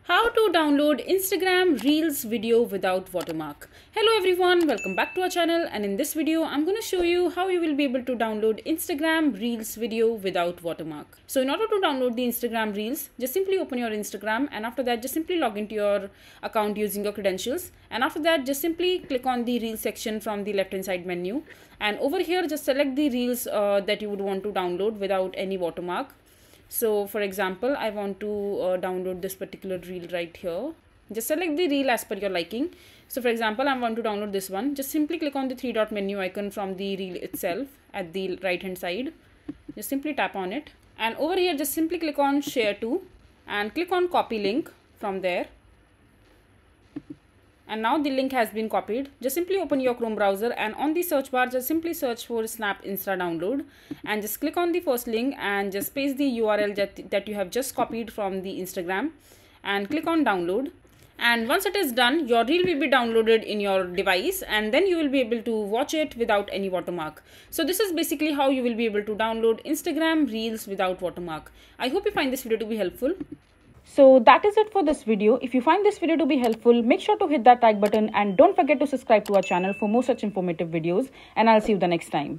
How to download Instagram Reels video without watermark. Hello everyone, welcome back to our channel, and in this video I'm going to show you how you will be able to download Instagram Reels video without watermark. So in order to download the Instagram Reels, just simply open your Instagram, and after that just simply log into your account using your credentials, and after that just simply click on the Reels section from the left hand side menu, and over here just select the Reels that you would want to download without any watermark. So for example, I want to download this particular reel right here. Just select the reel as per your liking. So for example, I want to download this one. Just simply click on the three dot menu icon from the reel itself at the right hand side. Just simply tap on it, and over here just simply click on share to and click on copy link from there. And now the link has been copied. Just simply open your Chrome browser, and on the search bar just simply search for Snap Insta download, and just click on the first link and just paste the URL that you have just copied from the Instagram and click on download. And once it is done, your reel will be downloaded in your device, and then you will be able to watch it without any watermark. So this is basically how you will be able to download Instagram Reels without watermark. I hope you find this video to be helpful. So that is it for this video. If you find this video to be helpful, make sure to hit that like button and don't forget to subscribe to our channel for more such informative videos, and I'll see you the next time.